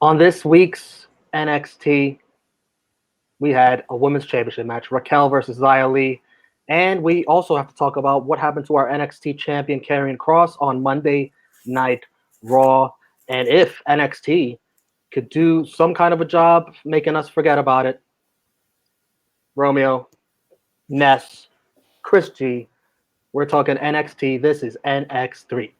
On this week's NXT, we had a women's championship match, Raquel versus Xia Li. And we also have to talk about what happened to our NXT champion, Karrion Kross, on Monday Night Raw. And if NXT could do some kind of a job making us forget about it, Romeo, Ness, Chris G, we're talking NXT. This is NX3.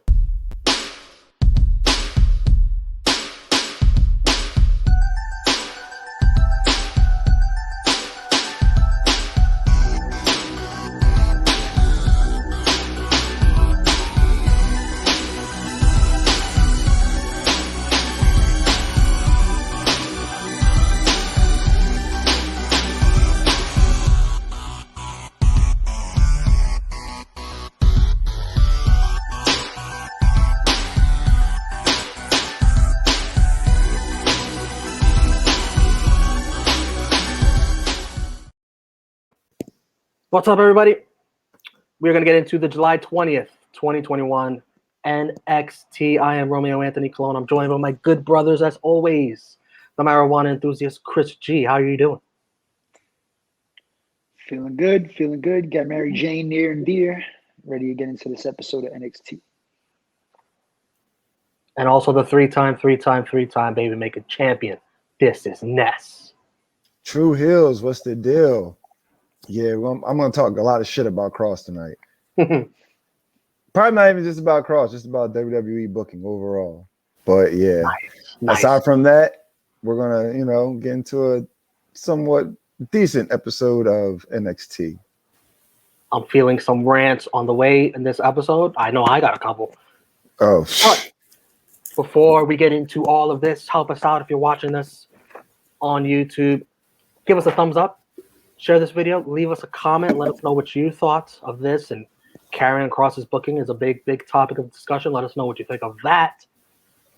What's up, everybody? We're going to get into the July 20th, 2021 NXT. I am Romeo Anthony Colon. I'm joined by my good brothers, as always, the marijuana enthusiast, Chris G. How are you doing? Feeling good. Got Mary Jane near and dear. Ready to get into this episode of NXT. And also the three-time baby maker champion. This is Ness. True Hills, what's the deal? Yeah, well, I'm going to talk a lot of shit about Kross tonight. Probably not even just about Kross, just about WWE booking overall. But yeah, nice. Aside from that, we're going to, get into a somewhat decent episode of NXT. I'm feeling some rants on the way in this episode. I know I got a couple. Oh. But before we get into all of this, help us out if you're watching this on YouTube. Give us a thumbs up. Share this video, leave us a comment, let us know what you thought of this, and Karrion Kross's booking is a big topic of discussion. Let us know what you think of that.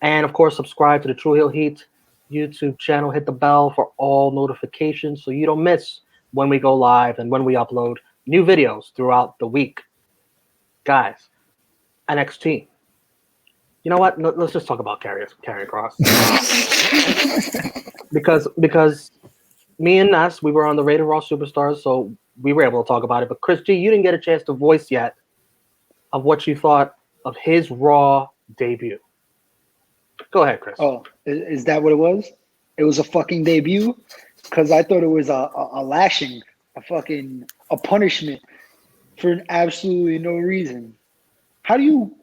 And, of course, subscribe to the True Heel Heat YouTube channel. Hit the bell for all notifications so you don't miss when we go live and when we upload new videos throughout the week. Guys, NXT. You know what? Let's just talk about Karrion Kross. because me and Ness, we were on the Rated Raw Superstars, so we were able to talk about it. But Chris G, you didn't get a chance to voice yet of what you thought of his Raw debut. Go ahead, Chris. Oh, is that what it was? It was a fucking debut? Because I thought it was a lashing, a punishment for absolutely no reason. How do you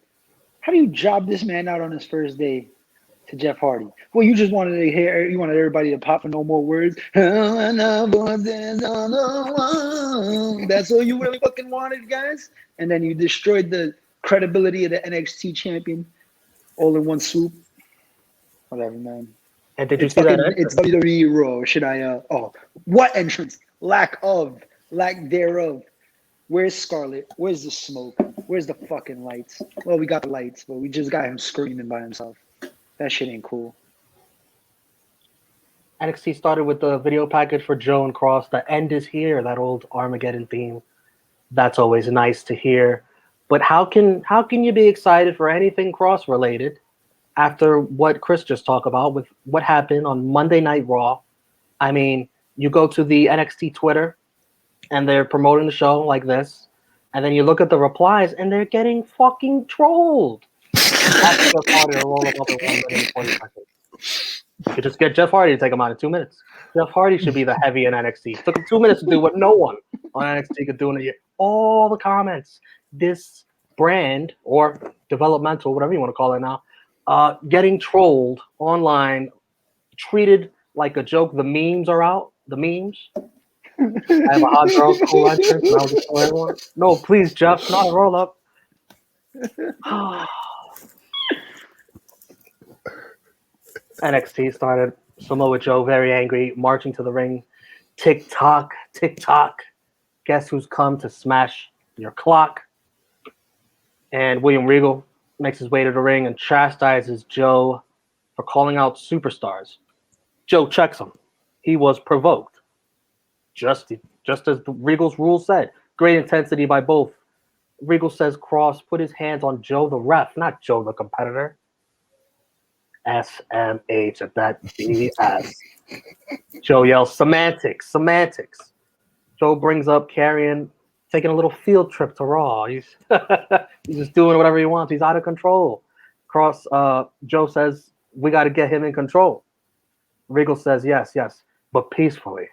job this man out on his first day to Jeff Hardy? Well, you just wanted everybody to pop for no more words. That's all you really fucking wanted, guys? And then you destroyed the credibility of the NXT champion all in one swoop. Whatever, man. And did you see that? It's WWE Raw. What entrance? Lack thereof. Where's Scarlett? Where's the smoke? Where's the fucking lights? Well, we got the lights, but we just got him screaming by himself. That shit ain't cool. NXT started with the video package for Joe and Kross. The end is here, that old Armageddon theme. That's always nice to hear. But how can you be excited for anything Kross related after what Chris just talked about with what happened on Monday Night Raw? I mean, you go to the NXT Twitter and they're promoting the show like this, and then you look at the replies and they're getting fucking trolled. Jeff Hardy to roll up in 1 minute and 40 seconds. You could just get Jeff Hardy to take him out in 2 minutes. Jeff Hardy should be the heavy in NXT. It took him 2 minutes to do what no one on NXT could do in a year. All the comments, this brand or developmental, whatever you want to call it now, getting trolled online, treated like a joke. The memes are out. The memes. I have a hot girl cool entrance. And I'll just show everyone. No, please, Jeff, not a roll up. NXT started. Samoa Joe very angry, marching to the ring. Tick tock, tick tock. Guess who's come to smash your clock? And William Regal makes his way to the ring and chastises Joe for calling out superstars. Joe checks him. He was provoked. Just as Regal's rule said. Great intensity by both. Regal says Kross put his hands on Joe the ref, not Joe the competitor. SMH at that BS. Joe yells, semantics, semantics. Joe brings up Karrion taking a little field trip to Raw. He's just doing whatever he wants. He's out of control. Joe says, we got to get him in control. Regal says, yes, but peacefully.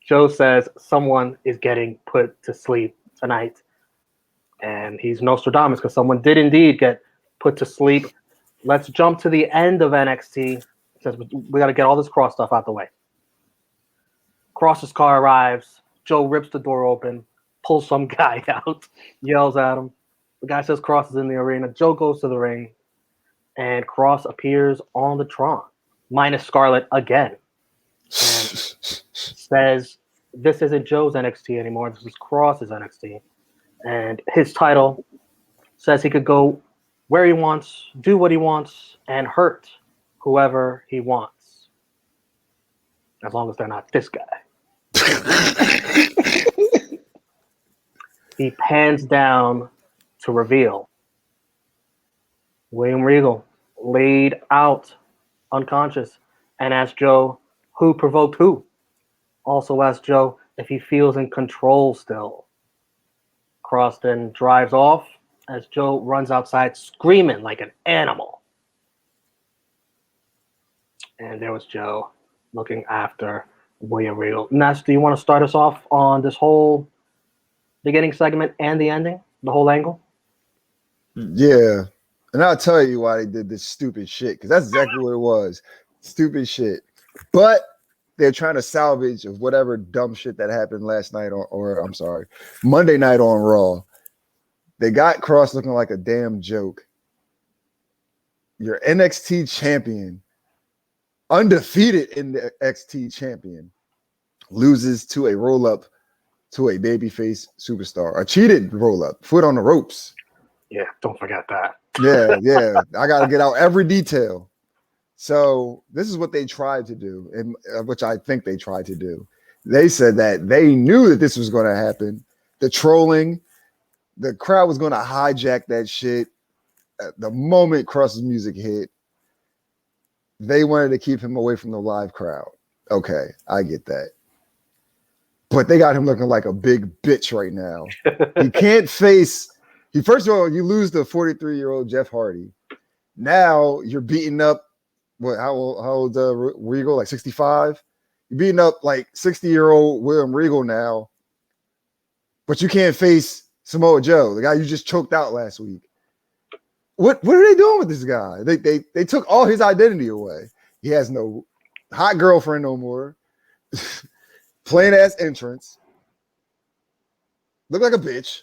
Joe says someone is getting put to sleep tonight. And he's Nostradamus because someone did indeed get put to sleep. Let's jump to the end of NXT. It says we got to get all this Kross stuff out the way. Kross's car arrives. Joe rips the door open, pulls some guy out, yells at him. The guy says Kross is in the arena. Joe goes to the ring, and Kross appears on the Tron, minus Scarlett again, and says this isn't Joe's NXT anymore. This is Kross's NXT. And his title says he could go where he wants, do what he wants, and hurt whoever he wants. As long as they're not this guy. He pans down to reveal William Regal laid out unconscious and asks Joe who provoked who. Also asks Joe if he feels in control still. Kross then drives off as Joe runs outside screaming like an animal. And there was Joe looking after William Regal. Ness, do you want to start us off on this whole beginning segment and the ending, the whole angle? Yeah. And I'll tell you why they did this stupid shit, because that's exactly what it was. Stupid shit. But they're trying to salvage of whatever dumb shit that happened last night Monday night on Raw. They got Kross looking like a damn joke. Your NXT champion, undefeated in the NXT champion, loses to a roll-up to a babyface superstar. A cheated roll-up, foot on the ropes. Yeah, don't forget that. Yeah. I got to get out every detail. So this is what they tried to do, and which I think they tried to do. They said that they knew that this was going to happen. The trolling, the crowd was going to hijack that shit. The moment Kross's music hit, they wanted to keep him away from the live crowd. Okay, I get that. But they got him looking like a big bitch right now. He can't face. First of all, you lose the 43-year-old Jeff Hardy. Now you're beating up. How old Regal? Like 65? You're beating up like 60-year-old William Regal now, but you can't face Samoa Joe, the guy you just choked out last week. What are they doing with this guy? They took all his identity away. He has no hot girlfriend no more. Plain ass entrance. Look like a bitch.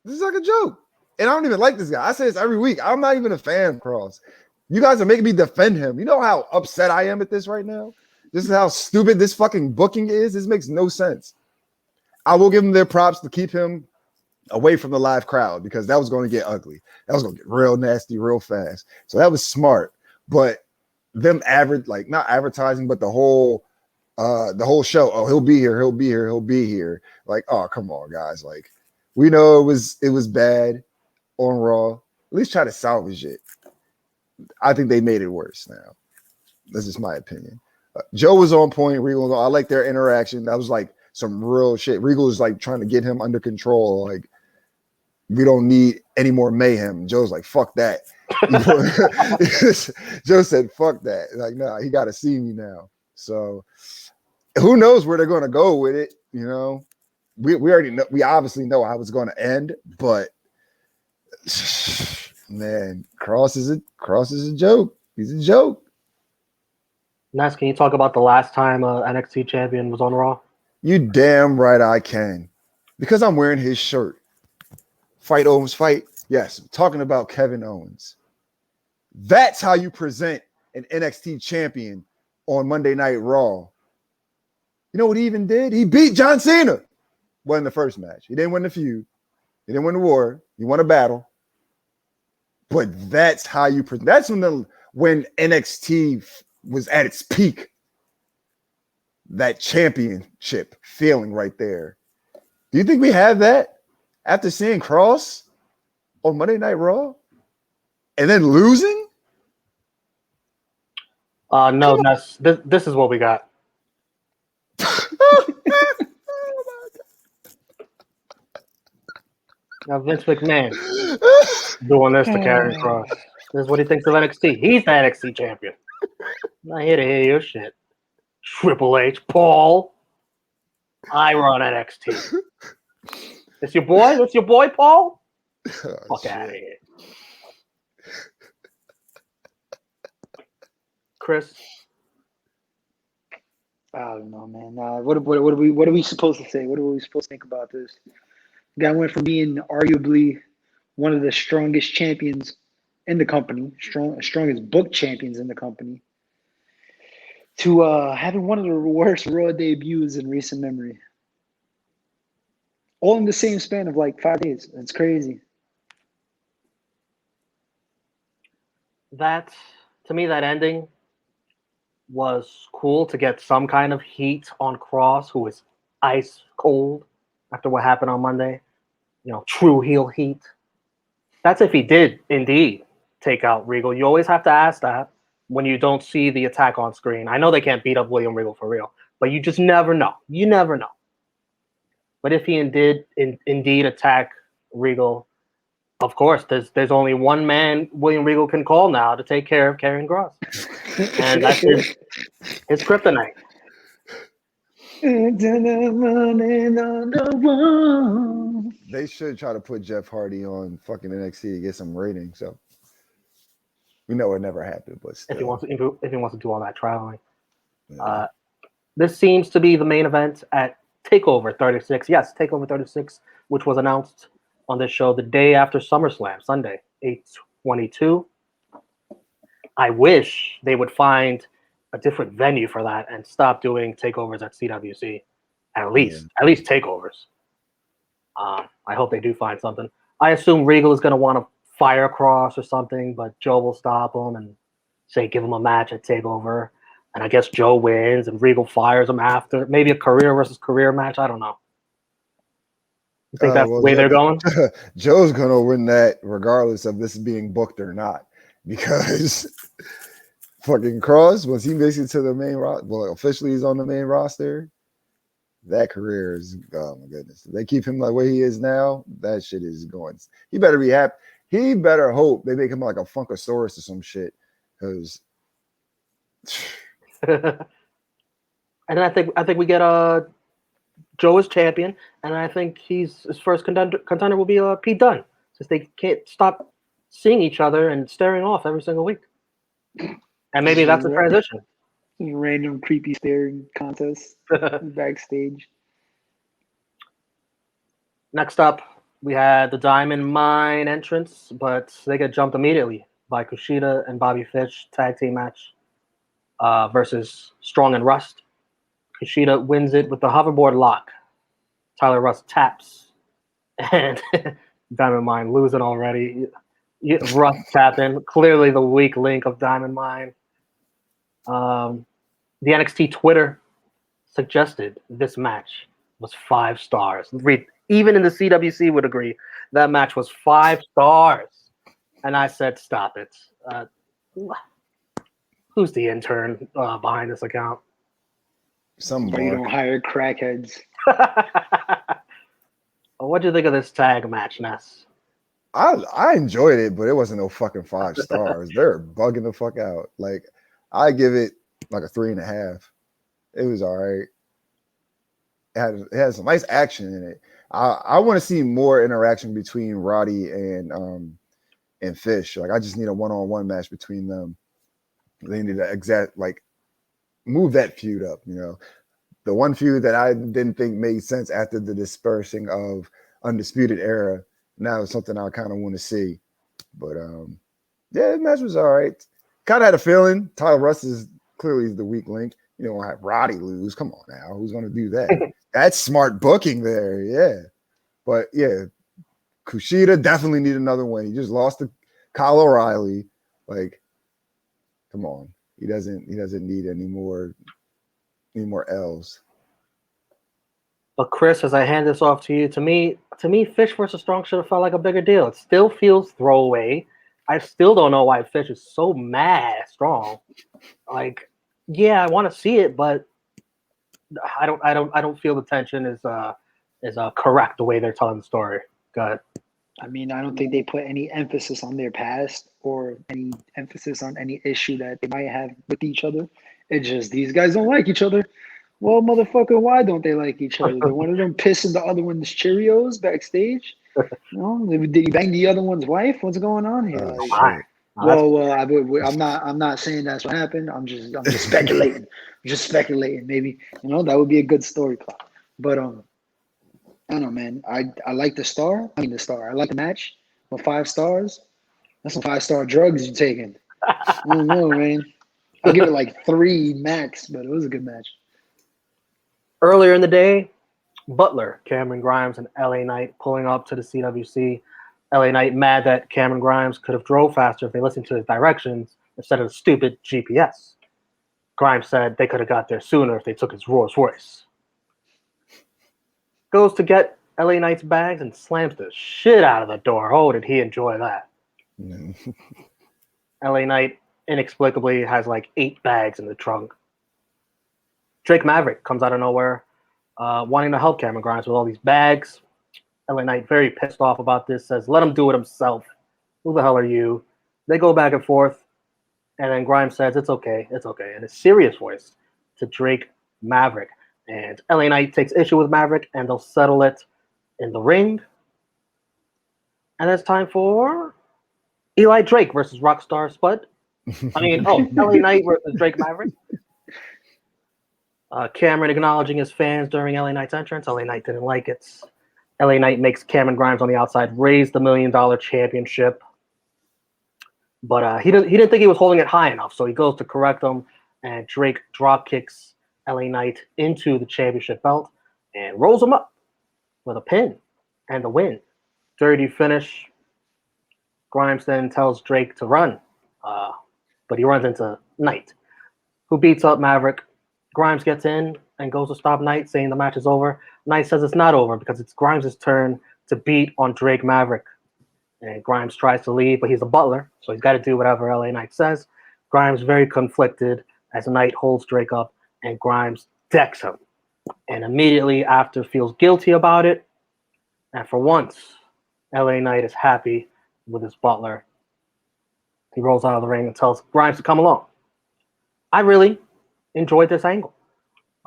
This is like a joke. And I don't even like this guy. I say this every week. I'm not even a fan of Kross. You guys are making me defend him. You know how upset I am at this right now? This is how stupid this fucking booking is. This makes no sense. I will give them their props to keep him away from the live crowd, because that was going to get ugly. That was going to get real nasty real fast. So that was smart. But them not advertising, but the whole show. Oh, he'll be here. He'll be here. He'll be here. Like, oh, come on, guys. Like, we know it was bad on Raw. At least try to salvage it. I think they made it worse now. That's just my opinion. Joe was on point. Regal, I like their interaction. That was like some real shit. Regal was like trying to get him under control. Like, we don't need any more mayhem. Joe's like, fuck that. Joe said, fuck that. Like, nah, he got to see me now. So who knows where they're going to go with it? You know, we already know. We obviously know how it's going to end, but man, Kross is a joke. He's a joke. Ness, can you talk about the last time NXT champion was on Raw? You damn right I can, because I'm wearing his shirt. Fight Owens, fight. Yes, I'm talking about Kevin Owens. That's how you present an NXT champion on Monday Night Raw. You know what he even did? He beat John Cena. Won the first match. He didn't win the feud. He didn't win the war. He won a battle. But that's how you present. That's when NXT was at its peak. That championship feeling right there. Do you think we have that after seeing Kross on Monday Night Raw? and then losing. No, Ness. This is what we got. Now Vince McMahon doing this to Karrion Kross. This is what he thinks of NXT. He's the NXT champion. I'm not here to hear your shit. Triple H, Paul. I run NXT. It's your boy? That's your boy, Paul? Fuck out of here. Chris? I don't know, man. What are we supposed to say? What are we supposed to think about this? Guy went from being arguably one of the strongest champions in the company, strongest book champions in the company, to having one of the worst Raw debuts in recent memory. All in the same span of like 5 days. It's crazy. To me, that ending was cool to get some kind of heat on Kross, who is ice cold after what happened on Monday. You know, true heel heat. That's if he did indeed take out Regal. You always have to ask that when you don't see the attack on screen. I know they can't beat up William Regal for real, but you just never know. You never know. But if he indeed attack Regal, of course, there's only one man William Regal can call now to take care of Karrion Kross. And that's his kryptonite. They should try to put Jeff Hardy on fucking NXT to get some ratings. So we know it never happened, but still. If he wants to do all that traveling. Yeah. This seems to be the main event at TakeOver 36. Yes, TakeOver 36, which was announced on this show the day after SummerSlam, Sunday, 8/22. I wish they would find a different venue for that and stop doing takeovers at CWC. At least takeovers. I hope they do find something. I assume Regal is going to want to fire Kross or something, but Joe will stop him and say give him a match at TakeOver. And I guess Joe wins and Regal fires him after. Maybe a career versus career match. I don't know. You think that's the way they're going? Joe's going to win that regardless of this being booked or not. Because fucking Kross, once he makes it to the main roster, well, officially he's on the main roster, that career is, oh my goodness. If they keep him the way he is now, that shit is going. He better be happy. He better hope they make him like a Funkasaurus or some shit. Because and I think we get Joe as champion, and I think his first contender will be Pete Dunne, since they can't stop seeing each other and staring off every single week. And maybe that's a transition. Random creepy staring contest backstage. Next up, we had the Diamond Mine entrance, but they get jumped immediately by Kushida and Bobby Fish tag team match versus Strong and Rust. Kushida wins it with the hoverboard lock. Tyler Rust taps, and Diamond Mine losing already. Rust tapping, clearly the weak link of Diamond Mine. The NXT Twitter suggested this match was 5 stars. Even in the CWC would agree that match was 5 stars. And I said, stop it. Who's the intern behind this account? Somebody. You don't hire crackheads. What do you think of this tag match, Ness? I enjoyed it, but it wasn't no fucking 5 stars. They're bugging the fuck out. Like, I give it like a 3.5. It was all right. It had some nice action in it. I want to see more interaction between Roddy and Fish. Like, I just need a one-on-one match between them. They need to move that feud up, you know. The one feud that I didn't think made sense after the dispersing of Undisputed Era. Now it's something I kind of want to see. But yeah, the match was all right. Kind of had a feeling Tyler Rust is clearly the weak link. You don't have Roddy lose. Come on now. Who's going to do that? That's smart booking there. Yeah. But yeah, Kushida definitely need another win. He just lost to Kyle O'Reilly. Like, come on. He doesn't need any more L's. But Chris, as I hand this off to you, to me, Fish versus Strong should have felt like a bigger deal. It still feels throwaway. I still don't know why Fish is so mad strong. Like, yeah, I want to see it, but I don't feel the tension is correct the way they're telling the story. Go ahead. I mean, I don't think they put any emphasis on their past or any emphasis on any issue that they might have with each other. It's just these guys don't like each other. Well, motherfucker, why don't they like each other? Did one of them pissing the other one's Cheerios backstage? No, did he bang the other one's wife? What's going on here? Oh, Like, shit. I'm not saying that's what happened. I'm just speculating. Just speculating. Maybe that would be a good story plot. But I don't know, man. I like the star. I like the match. But 5 stars, that's some 5-star drugs you're taking. I don't know, man. I'll give it like 3 max, but it was a good match. Earlier in the day, Butler, Cameron Grimes, and LA Knight pulling up to the CWC. LA Knight mad that Cameron Grimes could have drove faster if they listened to his directions instead of the stupid GPS. Grimes said they could have got there sooner if they took his Rolls Royce. Goes to get LA Knight's bags and slams the shit out of the door. Oh, did he enjoy that? LA Knight inexplicably has like 8 bags in the trunk. Drake Maverick comes out of nowhere, wanting to help Cameron Grimes with all these bags. LA Knight, very pissed off about this, says, let him do it himself. Who the hell are you? They go back and forth, and then Grimes says, it's okay, in a serious voice to Drake Maverick. And LA Knight takes issue with Maverick, and they'll settle it in the ring. And it's time for Eli Drake versus Rockstar Spud. LA Knight versus Drake Maverick. Cameron acknowledging his fans during LA Knight's entrance. LA Knight didn't like it. LA Knight makes Cameron Grimes on the outside raise the $1 million championship. But he didn't think he was holding it high enough, so he goes to correct him, and Drake drop kicks LA Knight into the championship belt and rolls him up with a pin and the win. Dirty finish. Grimes then tells Drake to run, but he runs into Knight, who beats up Maverick. Grimes gets in and goes to stop Knight, saying the match is over. Knight says it's not over because it's Grimes' turn to beat on Drake Maverick. And Grimes tries to leave, but he's a butler, so he's got to do whatever LA Knight says. Grimes very conflicted as Knight holds Drake up, and Grimes decks him. And immediately after feels guilty about it. And for once, LA Knight is happy with his butler. He rolls out of the ring and tells Grimes to come along. I really enjoyed this angle.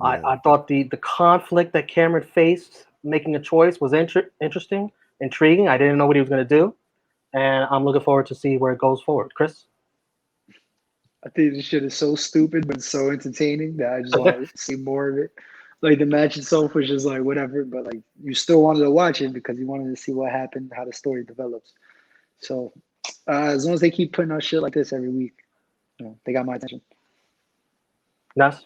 Yeah. I thought the conflict that Cameron faced making a choice was interesting, intriguing. I didn't know what he was going to do. And I'm looking forward to see where it goes forward. Chris? I think this shit is so stupid, but so entertaining that I just want to see more of it. Like, the match itself was just like whatever, but like you still wanted to watch it because you wanted to see what happened, how the story develops. So as long as they keep putting out shit like this every week, they got my attention. Ness?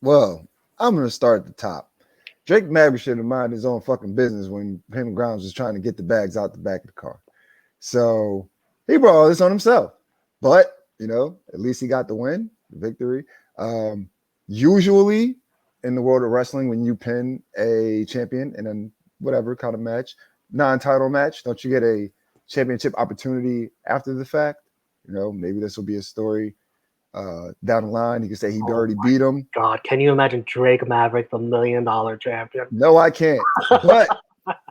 Well, I'm going to start at the top. Drake Maverick should have minded his own fucking business when him and Grimes was trying to get the bags out the back of the car. So he brought all this on himself. But, at least he got the win, the victory. Usually in the world of wrestling, when you pin a champion in a whatever kind of match, non-title match, don't you get a championship opportunity after the fact? Maybe this will be a story down the line. He could say he already beat him. God, can you imagine Drake Maverick, the $1 million champion? No, I can't. But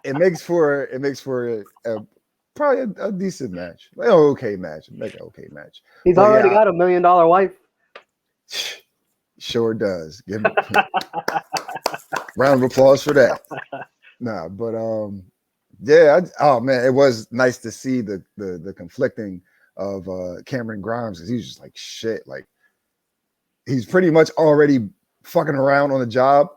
it makes for probably a decent match, like an okay match. Make an okay match. He's already got $1 million wife. Sure does. Give him round of applause for that. Nah, but oh man, it was nice to see the conflicting of Cameron Grimes, because he's just like shit. Like, he's pretty much already fucking around on the job,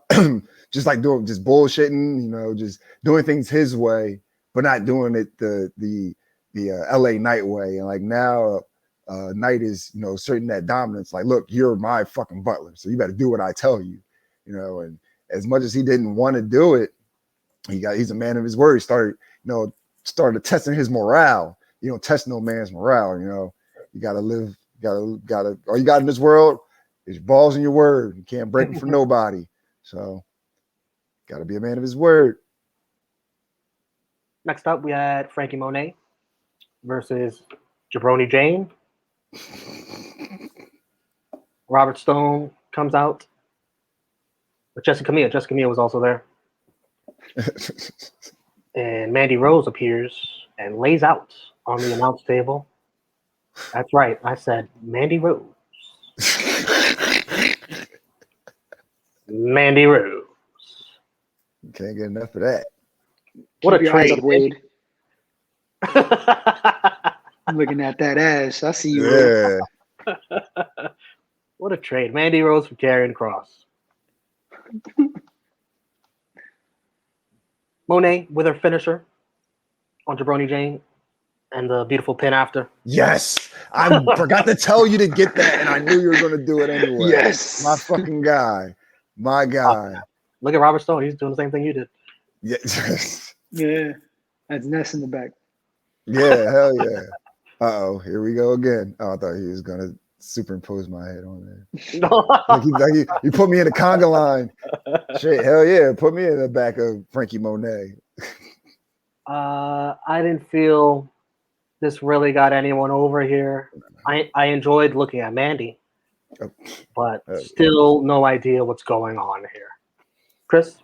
just bullshitting, just doing things his way, but not doing it the LA Knight way. And like now Knight is certain that dominance, like, look, you're my fucking butler, so you better do what I tell you. And as much as he didn't want to do it, he's a man of his word. He started testing his morale. You don't test no man's morale. You gotta live, gotta all you got in this world is your balls and your word. You can't break them for nobody. So gotta be a man of his word. Next up, we had Frankie Monet versus Jabroni Jane. Robert Stone comes out with Jessica Mia. Jessica Mia was also there. And Mandy Rose appears and lays out on the announce table. That's right. I said Mandy Rose. Mandy Rose. Can't get enough of that. What Keep a your eyes trade. up, Wade. I'm looking at that ass. I see you. Wade. Yeah. What a trade. Mandy Rose for Karrion Kross. Monet with her finisher on Jabroni Jane and the beautiful pin after. Yes. I forgot to tell you to get that, and I knew you were going to do it anyway. Yes. My fucking guy. My guy. Look at Robert Stone. He's doing the same thing you did. Yeah. Yeah. That's Ness in the back. Yeah, hell yeah. Uh-oh, here we go again. Oh, I thought he was going to superimpose my head on there. He put me in the conga line. Shit, hell yeah. Put me in the back of Frankie Monet. I didn't feel this really got anyone over here. I enjoyed looking at Mandy, but still no idea what's going on here. Chris?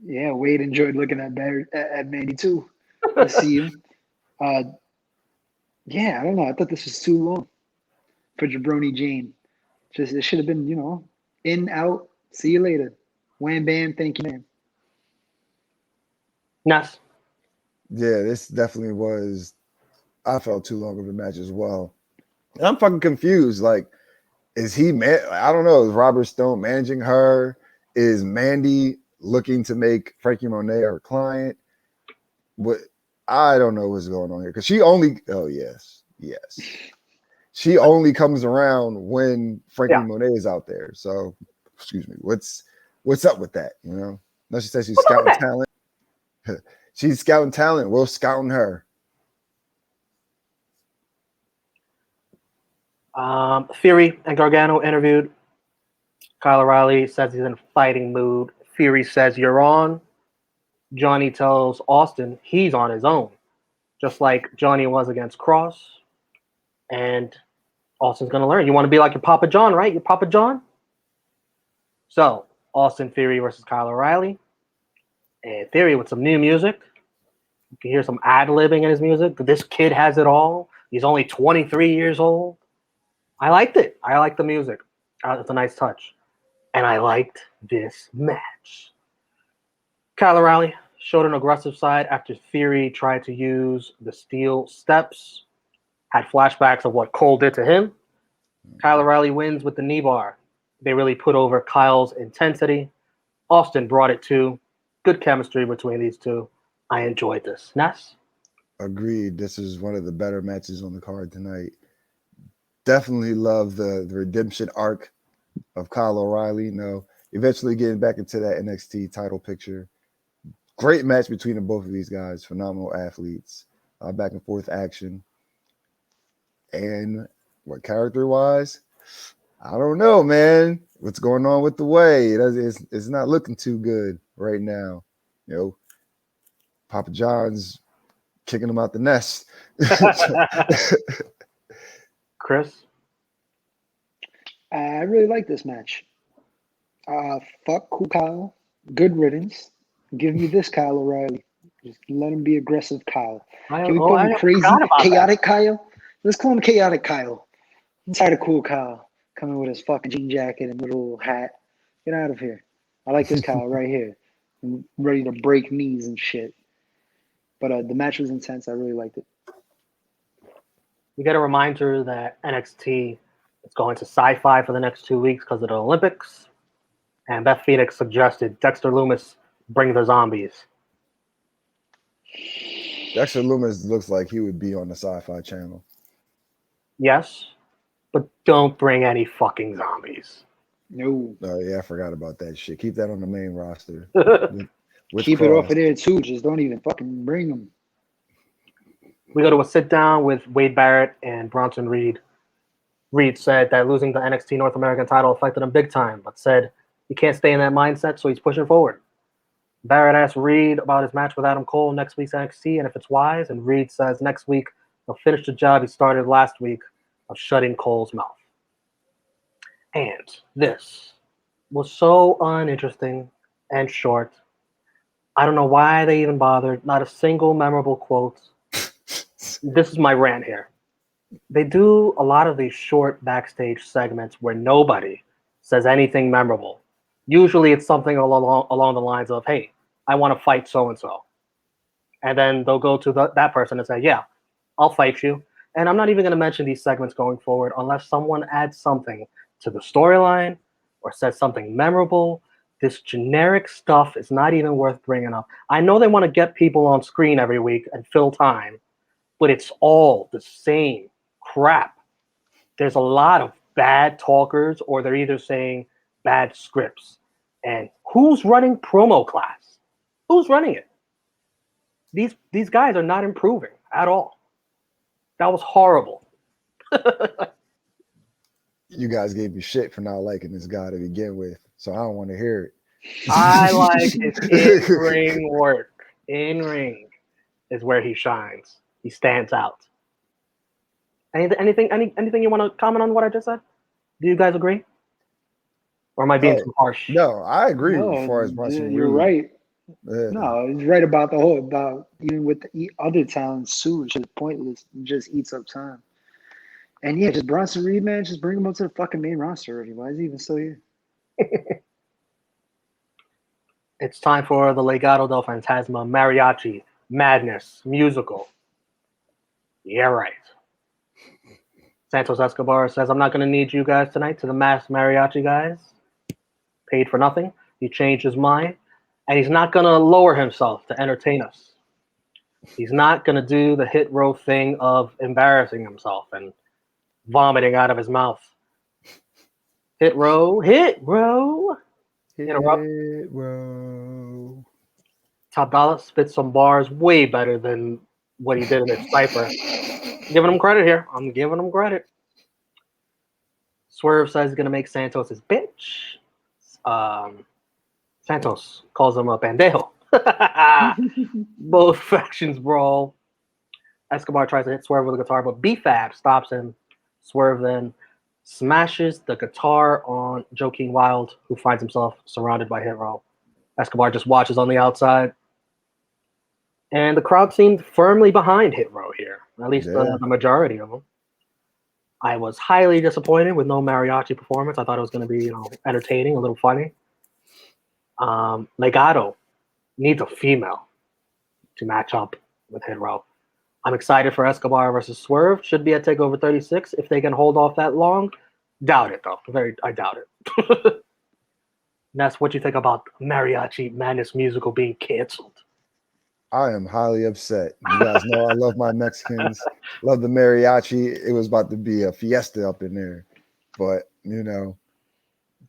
Yeah, Wade enjoyed looking at Mandy too. I see him. Yeah, I don't know. I thought this was too long for Jabroni Jane. Just it should have been, in, out, see you later. Wham bam, thank you, man. Ness? Yeah, this definitely was. I felt too long of a match as well. And I'm fucking confused. Like, is he I don't know. Is Robert Stone managing her? Is Mandy looking to make Frankie Monet her client? What I don't know what's going on here. Because she only yes. She only comes around when Frankie Monet is out there. So, excuse me. What's up with that? No, she says she's scouting talent. She's scouting talent. We're scouting her. Fury and Gargano interviewed. Kyle O'Reilly says he's in a fighting mood. Fury says you're on. Johnny tells Austin he's on his own, just like Johnny was against Kross. And Austin's going to learn. You want to be like your Papa John, right? Your Papa John? So, Austin Theory versus Kyle O'Reilly. And Theory with some new music. You can hear some ad-libbing in his music. This kid has it all. He's only 23 years old. I liked it. I liked the music. It's a nice touch. And I liked this match. Kyle O'Reilly showed an aggressive side after Theory tried to use the steel steps. Had flashbacks of what Cole did to him. Kyle O'Reilly wins with the knee bar. They really put over Kyle's intensity. Austin brought it too. Good chemistry between these two. I enjoyed this. Ness? Agreed. This is one of the better matches on the card tonight. Definitely love the redemption arc of Kyle O'Reilly. Eventually getting back into that NXT title picture. Great match between the both of these guys. Phenomenal athletes. Back and forth action. And what character-wise, I don't know, man. What's going on with the way? It's not looking too good right now. Papa John's kicking him out the nest. Chris? I really like this match. Fuck cool Kyle. Good riddance. Give me this Kyle O'Reilly. Just let him be aggressive Kyle. Can we call him crazy, chaotic Kyle? Let's call him chaotic Kyle. I'm tired of cool Kyle coming with his fucking jean jacket and little hat. Get out of here. I like this Kyle right here. I'm ready to break knees and shit. But the match was intense. I really liked it. We get a reminder that NXT is going to sci-fi for the next 2 weeks because of the Olympics. And Beth Phoenix suggested Dexter Lumis bring the zombies. Dexter Lumis looks like he would be on the Sci-Fi Channel. Yes, but don't bring any fucking zombies. No. Oh, yeah, I forgot about that shit. Keep that on the main roster. Keep it off of there, too. Just don't even fucking bring them. We go to a sit-down with Wade Barrett and Bronson Reed. Reed said that losing the NXT North American title affected him big time, but said he can't stay in that mindset, so he's pushing forward. Barrett asked Reed about his match with Adam Cole next week's NXT and if it's wise, and Reed says next week He'll finish the job he started last week of shutting Cole's mouth. And this was so uninteresting and short. I don't know why they even bothered. Not a single memorable quote. This is my rant here. They do a lot of these short backstage segments where nobody says anything memorable. Usually it's something along the lines of, hey, I want to fight so-and-so. And then they'll go to that person and say, yeah, I'll fight you. And I'm not even going to mention these segments going forward unless someone adds something to the storyline or says something memorable. This generic stuff is not even worth bringing up. I know they want to get people on screen every week and fill time, but it's all the same crap. There's a lot of bad talkers, or they're either saying bad scripts. And who's running promo class? Who's running it? These guys are not improving at all. That was horrible. You guys gave me shit for not liking this guy to begin with, so I don't want to hear it. I like his in-ring work. In-ring is where he shines. He stands out. Anything you want to comment on what I just said? Do you guys agree? Or am I being too harsh? No, I agree No, as far as Bronson you're Reed. right. Yeah. No, he's right about even with the other talents too. It's just pointless. It just eats up time. And yeah, just Bronson Reed, man, just bring him up to the fucking main roster already. Why is he even still here? It's time for the Legado del Fantasma Mariachi Madness musical. Yeah, right. Santos Escobar says, I'm not going to need you guys tonight to the masked mariachi guys. Paid for nothing. He changed his mind. And he's not going to lower himself to entertain us. He's not going to do the hit row thing of embarrassing himself and vomiting out of his mouth. Hit row. Interrupt. Hit row. Top Dollar spits some bars way better than what he did in his cipher. Giving him credit here. I'm giving him credit. Swerve says he's going to make Santos his bitch. Santos calls him a pendejo. Both factions brawl. Escobar tries to hit Swerve with a guitar, but B-Fab stops him. Swerve then smashes the guitar on Joaquin Wilde, who finds himself surrounded by Hit Row. Escobar just watches on the outside. And the crowd seemed firmly behind Hit Row here, at least the majority of them. I was highly disappointed with no mariachi performance. I thought it was going to be, entertaining, a little funny. Legado needs a female to match up with Hit Row. I'm excited for Escobar versus Swerve. Should be at TakeOver 36 if they can hold off that long. Doubt it though. I doubt it. Ness, what do you think about Mariachi Madness musical being canceled? I am highly upset. You guys know I love my Mexicans, love the mariachi. It was about to be a fiesta up in there, but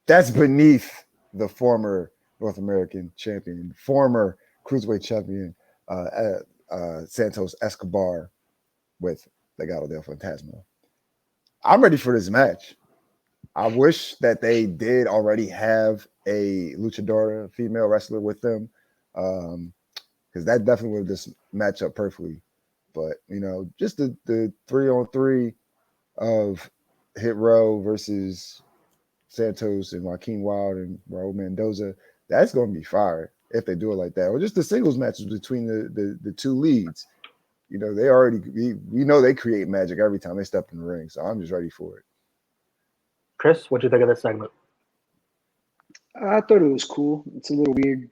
that's beneath the former North American champion, former cruiserweight champion, Santos Escobar with Legado del Fantasma. I'm ready for this match. I wish that they did already have a luchadora, female wrestler with them, because that definitely would just match up perfectly. But just the 3-on-3 of Hit Row versus Santos and Joaquin Wilde and Raul Mendoza, that's going to be fire if they do it like that. Or just the singles matches between the two leads. We know they create magic every time they step in the ring. So I'm just ready for it. Chris, what do you think of this segment? I thought it was cool. It's a little weird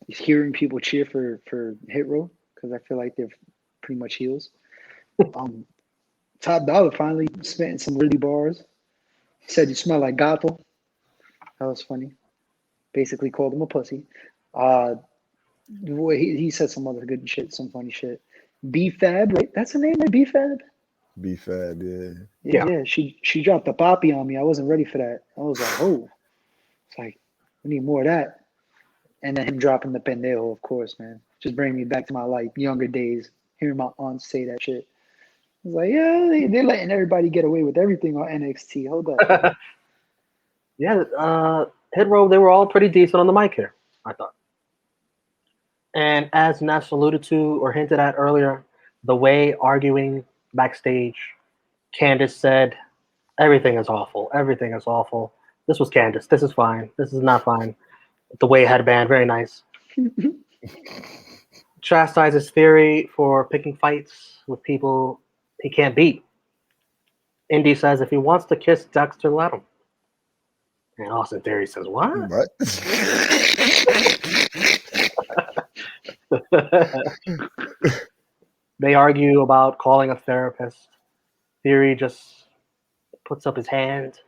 hearing people cheer for Hit Row because I feel like they're pretty much heels. Top Dollar finally spitting some really bars. He said you smell like gato. That was funny. Basically called him a pussy. He said some other good shit, some funny shit. B-Fab, right? That's the name, right? B-Fab? B-Fab, yeah. Yeah. She dropped a poppy on me. I wasn't ready for that. I was like, oh. It's like, we need more of that. And then him dropping the pendejo, of course, man. Just bringing me back to my younger days, hearing my aunt say that shit. I was like, yeah, they're letting everybody get away with everything on NXT. Hold up. Yeah, Hit Row, they were all pretty decent on the mic here, I thought. And as Ness alluded to or hinted at earlier, The way arguing backstage, Candice said, everything is awful. Everything is awful. This was Candice. This is fine. This is not fine. The way headband, very nice. Chastises Theory for picking fights with people he can't beat. Indy says if he wants to kiss Dexter, let him. And Austin Theory says, what? What? They argue about calling a therapist. Theory just puts up his hand,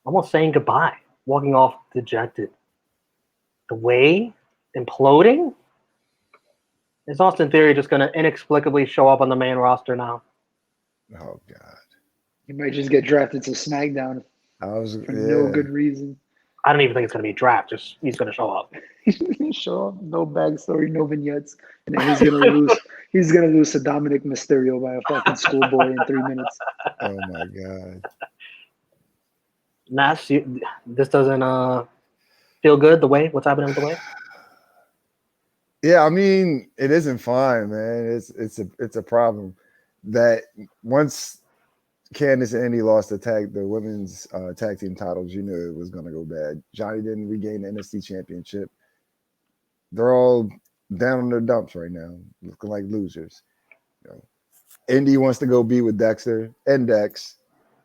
almost saying goodbye, walking off dejected. The way imploding? Is Austin Theory just going to inexplicably show up on the main roster now? Oh God. He might just get drafted to SmackDown for no good reason. I don't even think it's going to be a draft. Just he's going to show up. Show up, no backstory, no vignettes, and then he's gonna lose. He's gonna lose to Dominic Mysterio by a fucking schoolboy in 3 minutes. Oh my God. Ness, this doesn't feel good. The way what's happening with the way? Yeah, I mean, it isn't fine, man. It's a problem that once Candice and Indy lost the women's tag team titles, you knew it was gonna go bad. Johnny didn't regain the NXT championship. They're all down in their dumps right now, looking like losers. You know, Indy wants to go be with Dexter and Dex.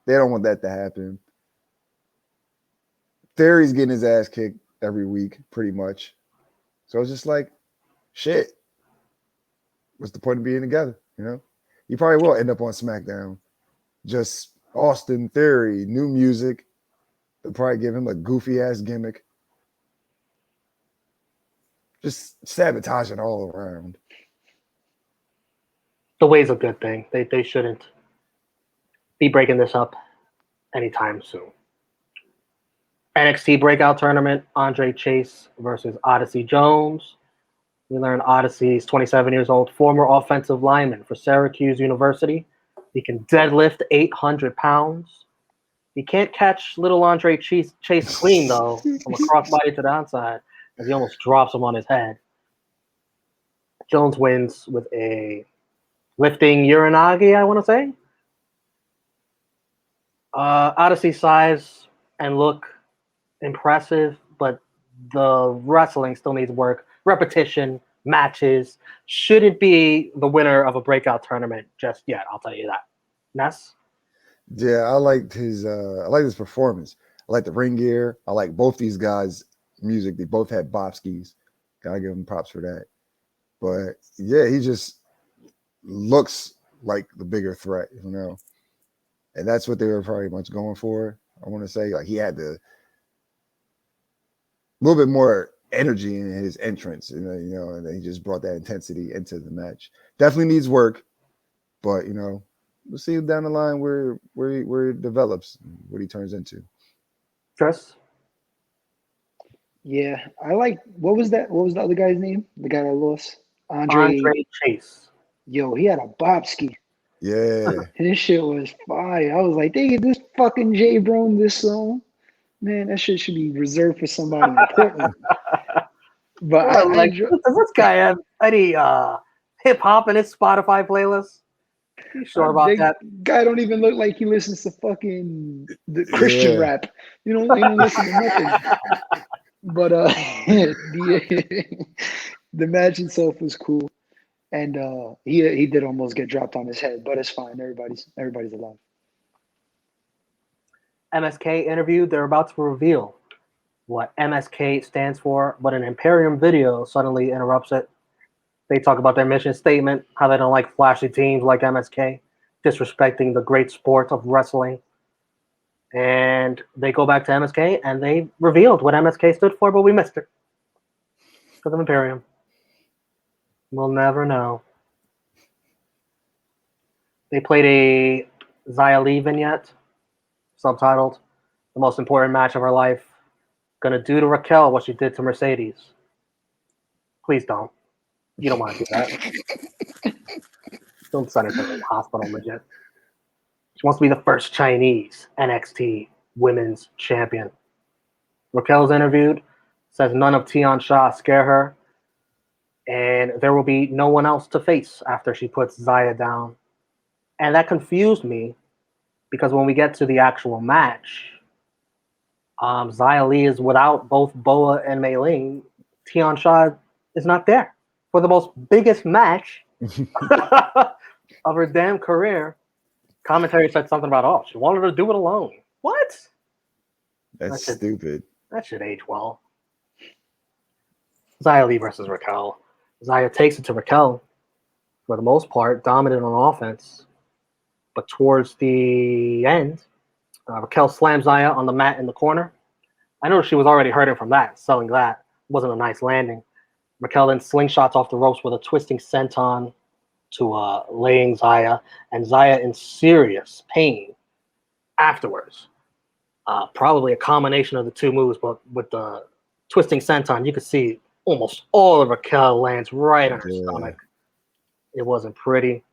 They don't want that to happen. Theory's getting his ass kicked every week, pretty much. So it's just like, shit. What's the point of being together? You know, you probably will end up on SmackDown. Just Austin Theory, new music. They'll probably give him a goofy ass gimmick. Just sabotaging all around. The way's a good thing. They shouldn't be breaking this up anytime soon. NXT Breakout Tournament, Andre Chase versus Odyssey Jones. We learn Odyssey's 27 years old, former offensive lineman for Syracuse University. He can deadlift 800 pounds. He can't catch little Andre Chase clean, though, from a crossbody to the outside, as he almost drops him on his head. Jones wins with a lifting Uranagi, I want to say. Odyssey's size and look impressive, but the wrestling still needs work. Repetition, matches. Shouldn't be the winner of a breakout tournament just yet, I'll tell you that. Ness? Yeah, I liked his performance. I like the ring gear. I like both these guys' music. They both had bopskis. Gotta give them props for that. But yeah, he just looks like the bigger threat, you know. And that's what they were pretty much going for. I want to say, like, he had a little bit more energy in his entrance, and and then he just brought that intensity into the match. Definitely needs work, but we'll see down the line where it develops, what he turns into. Chris? Yeah, I like. What was that? What was the other guy's name? The guy that lost? Andre Chase. Yo, he had a bopski. Yeah. His shit was fire. I was like, they get this fucking Jabroni this song. Man, that shit should be reserved for somebody important. But I does this guy have any hip hop in his Spotify playlist? You sure about that? Guy don't even look like he listens to fucking the Christian rap. He don't listen to nothing. But the match itself was cool, and he did almost get dropped on his head, but it's fine. Everybody's alive. Msk Interview. They're about to reveal what MSK stands for, but an Imperium video suddenly interrupts it. They talk about their mission statement, how they don't like flashy teams like MSK, disrespecting the great sport of wrestling. And they go back to MSK, and they revealed what MSK stood for, but we missed it because of Imperium. We'll never know. They played a Xia Li vignette, subtitled, "The most important match of her life. Gonna do to Raquel what she did to Mercedes." Please don't. You don't want to do that. Don't send her to the hospital, legit. She wants to be the first Chinese NXT women's champion. Raquel's interviewed, says none of Tian Sha scare her. and there will be no one else to face after she puts Xia down. And that confused me because when we get to the actual match, Xia Li is without both Boa and Mei Ling. Tian Sha is not there for the most biggest match of her damn career. Commentary said something about, oh, she wanted to do it alone. What? That's stupid. That should age well. Xia Li versus Raquel. Xia takes it to Raquel for the most part, dominant on offense. But towards the end, Raquel slams Xia on the mat in the corner. I know she was already hurting from that, selling that. Wasn't a nice landing. Raquel then slingshots off the ropes with a twisting senton to laying Xia, and Xia in serious pain afterwards. Probably a combination of the two moves, but with the twisting senton, you could see almost all of Raquel lands right on her stomach. It wasn't pretty.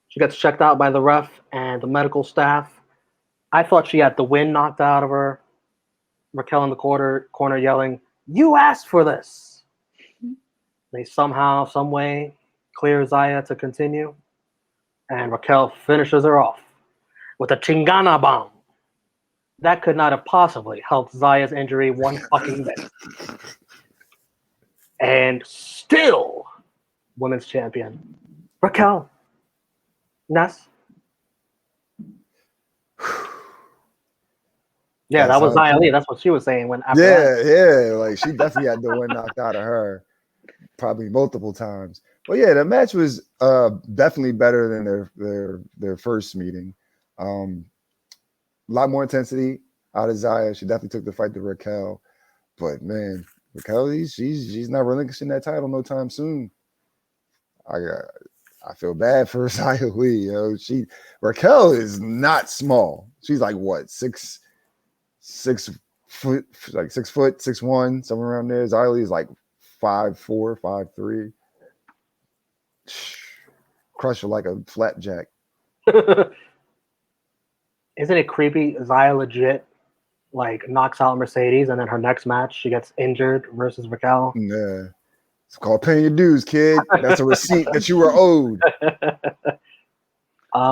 She gets checked out by the ref and the medical staff. I thought she had the wind knocked out of her. Raquel in the corner yelling, "You asked for this!" They somehow, some way, clear Xia to continue. And Raquel finishes her off with a Chingana bomb. That could not have possibly helped Zaya's injury one fucking bit. And still, women's champion, Raquel. Ness. Yeah, that was Xia Li. That's what she was saying when after that. Yeah, like she definitely had the wind knocked out of her, probably multiple times. But yeah, the match was definitely better than their first meeting. A lot more intensity out of Xia. She definitely took the fight to Raquel. But man, Raquel, she's not relinquishing that title no time soon. I feel bad for Xia Li. You know, Raquel is not small. She's like what, 6 foot, like 6', 6'1", somewhere around there. Xia Li is like 5'4", 5'3". Crush her like a flapjack. Isn't it creepy? Xia legit like knocks out Mercedes, and then her next match she gets injured versus Raquel. Yeah, it's called paying your dues, kid. That's a receipt that you were owed.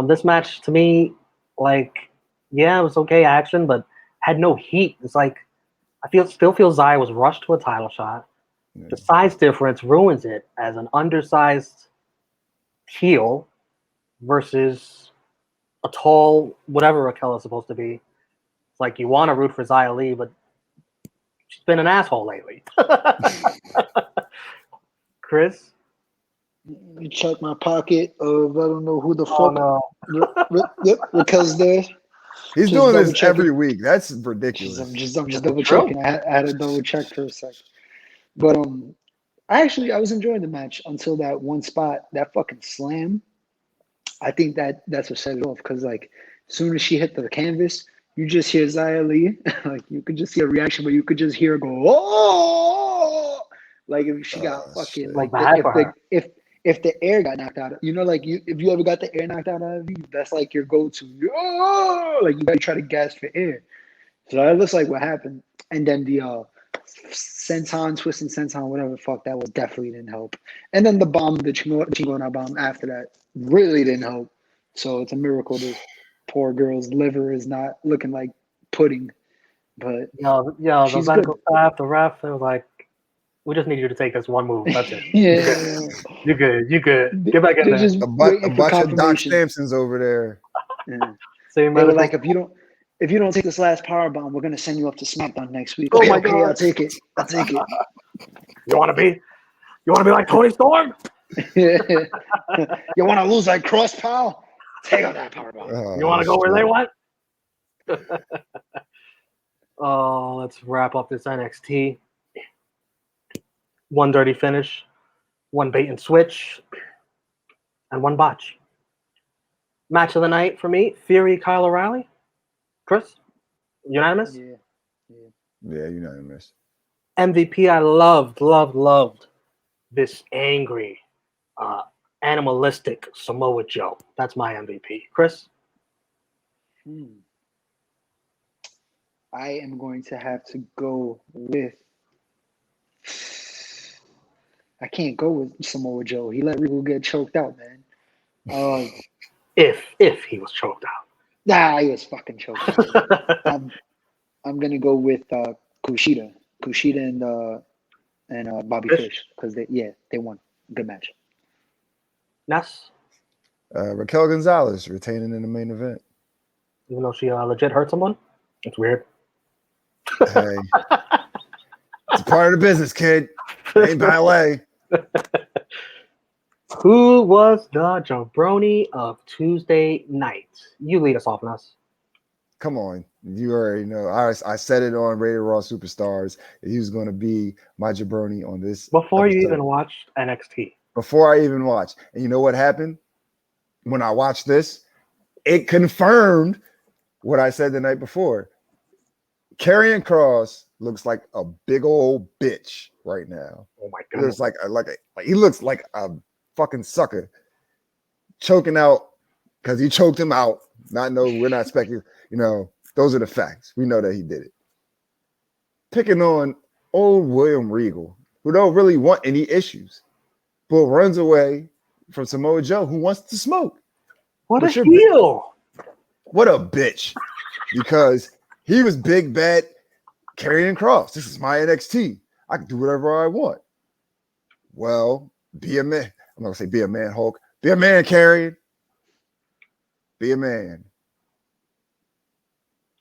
This match to me, like, yeah, it was okay action, but had no heat. It's like still feel Xia was rushed to a title shot. Yeah. The size difference ruins it as an undersized heel versus a tall whatever Raquel is supposed to be. It's like you want to root for Xia Li, but she's been an asshole lately. Chris? You check my pocket of I don't know who the fuck. No. Yep, Raquel's there. He's doing this every week. That's ridiculous. I'm just double checking. I had to double check for a second. But I was enjoying the match until that one spot, that fucking slam. I think that's what set it off because like as soon as she hit the canvas, you just hear Xia Li. Like you could just see a reaction, but you could just hear her go, "Oh!" Like if she got fucking like if the air got knocked out of like if you ever got the air knocked out of you, that's like your go-to. Oh! Like you gotta try to gasp for air. So that looks like what happened. And then the twisting senton, whatever the fuck, that was definitely didn't help. And then the bomb, the Chingona bomb after that really didn't help. So it's a miracle this poor girl's liver is not looking like pudding. But the medical staff, the ref, they were like, we just need you to take this one move. That's it. Yeah. You good. Get back in there. A bunch of Doc Samsons over there. Yeah. They were like, if you don't take this last power bomb, we're gonna send you up to SmackDown next week. Oh my God. I'll take it. You wanna be like Tony Storm? You wanna lose like Kross, pal? Take out that power bomb. You wanna go where they went? Oh, let's wrap up this NXT. One dirty finish, one bait and switch, and one botch. Match of the night for me, Theory, Kyle O'Reilly. Chris, unanimous? Yeah, unanimous. MVP, I loved this angry, animalistic Samoa Joe. That's my MVP. Chris? I am going to have to go with I can't go with Samoa Joe. He let Regal get choked out, man. If he was choked out. Nah, he was fucking choked out. I'm gonna go with Kushida and Bobby Fish because they won. Good match. Ness, Raquel Gonzalez retaining in the main event. even though she legit hurt someone, it's weird. Hey, it's part of the business, kid. It ain't ballet. Who was the jabroni of Tuesday night? You lead us off, Ness. Come on, you already know. I said it on Rated Raw Superstars that he was going to be my jabroni on this. Before episode. you even watched NXT. Before I even watched, and you know what happened when I watched this? It confirmed what I said the night before. Karrion Kross looks like a big old bitch right now. Oh my He looks goodness. he looks like a fucking sucker choking out because he choked him out. We're not speculating. Those are the facts. We know that he did it. Picking on old William Regal, who don't really want any issues, but runs away from Samoa Joe, who wants to smoke. What But a heel! What a bitch. Because he was big bad Karrion Kross. This is my NXT. I can do whatever I want. Well, be a man. I'm not gonna say be a man, Hulk. Be a man, Karrion. Be a man.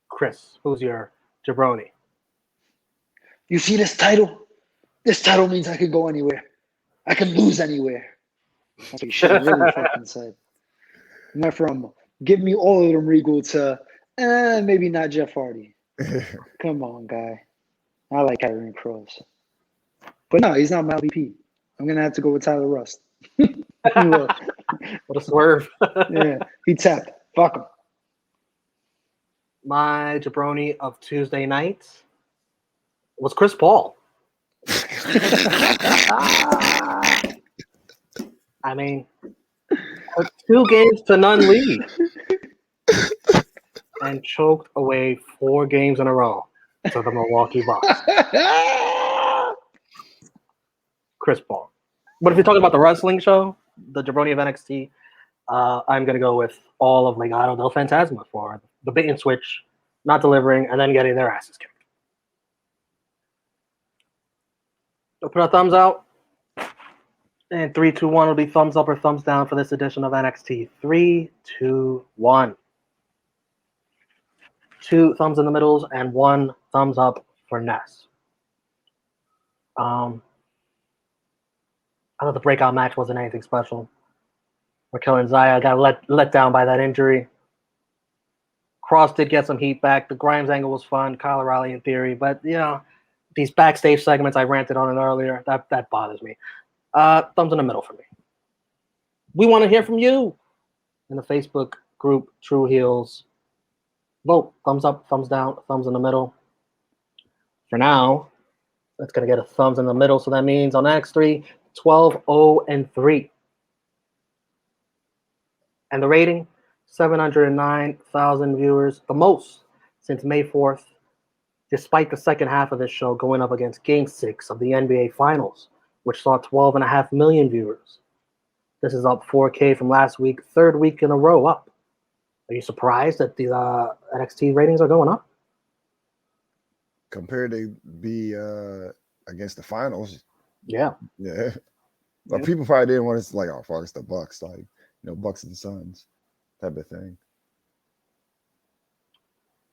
Chris, who's your jabroni? You see this title? This title means I could go anywhere. I can lose anywhere. That's what you should have really fucking said. Not from give me all of them Regal to maybe not Jeff Hardy. Come on, guy. I like Karrion Kross. But no, he's not my LVP. I'm gonna have to go with Tyler Rust. What a swerve. Yeah, he tapped. Fuck him. My jabroni of Tuesday night was Chris Paul. I mean, a 2-0 lead and choked away 4 games in a row to the Milwaukee Bucks. Chris Paul. But if you're talking about the wrestling show, the jabroni of NXT, I'm going to go with all of Legado del Fantasma for the bait and switch, not delivering, and then getting their asses kicked. So put a thumbs out. And 3, 2, 1 will be thumbs up or thumbs down for this edition of NXT. 3, 2, 1. 2 thumbs in the middles and 1 thumbs up for Ness. I thought the breakout match wasn't anything special. Raquel and Xia got let down by that injury. Kross did get some heat back. The Grimes angle was fun. Kyle O'Reilly in theory. But, these backstage segments I ranted on it earlier, that bothers me. Thumbs in the middle for me. We want to hear from you in the Facebook group, True Heels. Vote. Thumbs up, thumbs down, thumbs in the middle. For now, that's going to get a thumbs in the middle. So that means on NX3, 12-0-3. And the rating, 709,000 viewers, the most since May 4th, despite the second half of this show going up against Game 6 of the NBA Finals, which saw 12.5 million viewers. This is up 4K from last week, 3rd week in a row up. Are you surprised that the NXT ratings are going up? Compared to be against the finals. Yeah. Yeah. But people probably didn't want to like, oh, fuck, it's the Bucks, like, Bucks and Suns type of thing.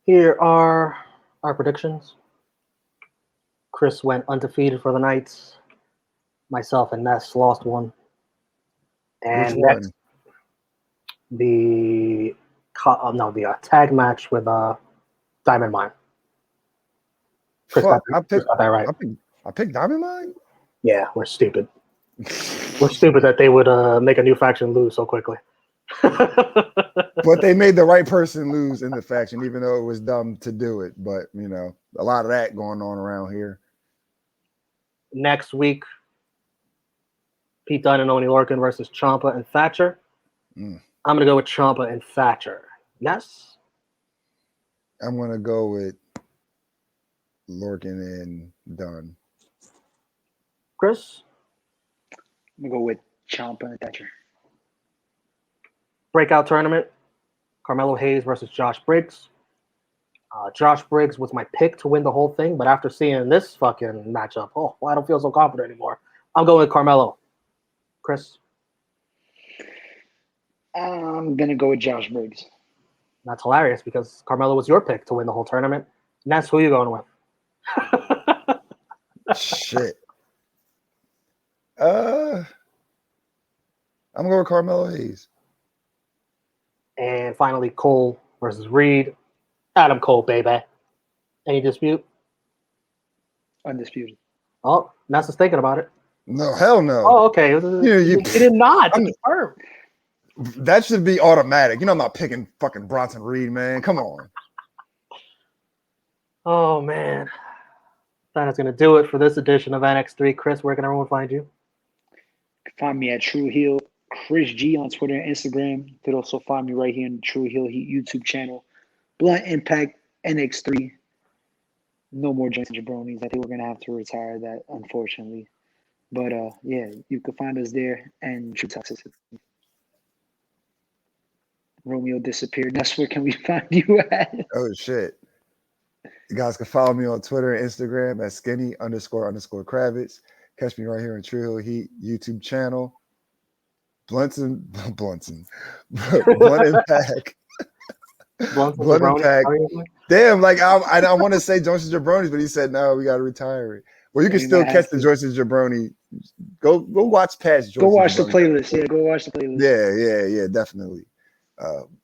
Here are our predictions. Chris went undefeated for the night. Myself and Ness lost one. And Which one? next, the tag match with Diamond Mine. Chris got that right. I picked Diamond Mine? Yeah, we're stupid. We're stupid that they would make a new faction lose so quickly. But they made the right person lose in the faction, even though it was dumb to do it. But, a lot of that going on around here. Next week, Pete Dunne and Dynanorkin versus Champa and Thatcher. I'm going to go with Champa and Thatcher. Yes? I'm going to go with Lorcan and Dunne. Chris? I'm gonna go with Champa and Thatcher. Breakout tournament, Carmelo Hayes versus Josh Briggs. Josh Briggs was my pick to win the whole thing, but after seeing this fucking matchup, I don't feel so confident anymore. I'm going with Carmelo. Chris? I'm gonna go with Josh Briggs. That's hilarious because Carmelo was your pick to win the whole tournament. And that's who you going with. Shit. I'm going with Carmelo Hayes. And finally, Cole versus Reed. Adam Cole, baby. Any dispute? Undisputed. Oh, Ness is thinking about it. No, hell no. Oh, okay. You did not confirm. That should be automatic. You know I'm not picking fucking Bronson Reed, man. Come on. Oh, man. That is going to do it for this edition of NX3. Chris, where can everyone find you? Find me at True Heel Chris G on Twitter and Instagram. You could also find me right here in the True Heel Heat YouTube channel. Blunt Impact NX3. No more Joints and Jabronis. I think we're gonna have to retire that, unfortunately. But yeah, you can find us there and True Toxicity. Romeo disappeared. That's where can we find you at? Oh shit. You guys can follow me on Twitter and Instagram at skinny__Kravitz. Catch me right here on True Hill Heat YouTube channel. Blunt Impact. Blunt Impact. Damn, like I want to say Joints and Jabronis, but he said no, we got to retire it. Well, you can still catch the Joints and Jabroni. Go watch past Joints. Go watch the playlist. Yeah, go watch the playlist. Yeah, definitely.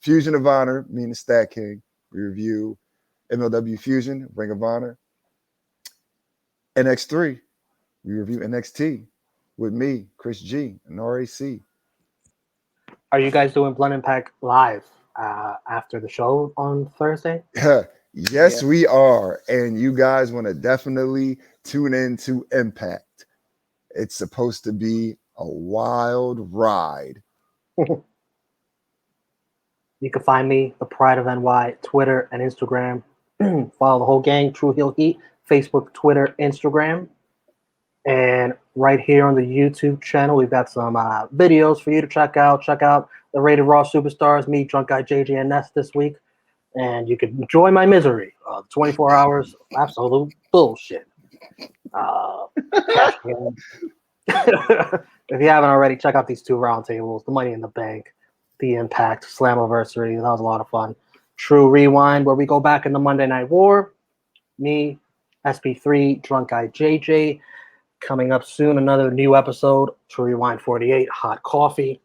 Fusion of Honor, me and the Stat King. We review MLW Fusion, Ring of Honor. NX3, we review NXT with me, Chris G, and RAC. Are you guys doing Blunt Impact live after the show on Thursday? Yes, we are. And you guys want to definitely tune in to Impact. It's supposed to be a wild ride. You can find me, the Pride of NY, Twitter and Instagram. Follow the whole gang, True Heel Heat, Facebook, Twitter, Instagram. And right here on the YouTube channel, we've got some videos for you to check out. Check out the Rated Raw Superstars, me, Drunk Guy JJ, and Ness this week. And you can enjoy my misery. 24 hours of absolute bullshit. If you haven't already, check out these two roundtables, the Money in the Bank, the Impact, Slammiversary. That was a lot of fun. True Rewind, where we go back in the Monday Night War. Me, SP3, Drunk Guy JJ. Coming up soon, another new episode, True Rewind 48, Hot Coffee.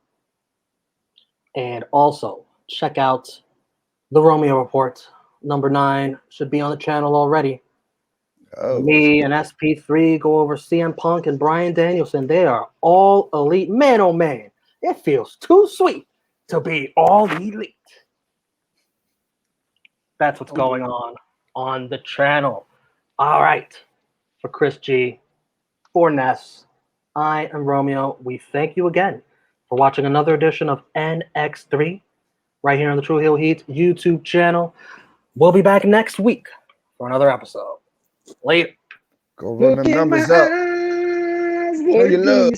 And also, check out the Romeo Report, number 9. Should be on the channel already. Oh. Me and SP3 go over CM Punk and Bryan Danielson. They are all elite. Man, oh man, it feels too sweet to be all elite. That's what's going on the channel. All right. For Chris G, for Ness, I am Romeo. We thank you again for watching another edition of NX3 right here on the True Heel Heat YouTube channel. We'll be back next week for another episode. Later. Go run the numbers up. Show your love.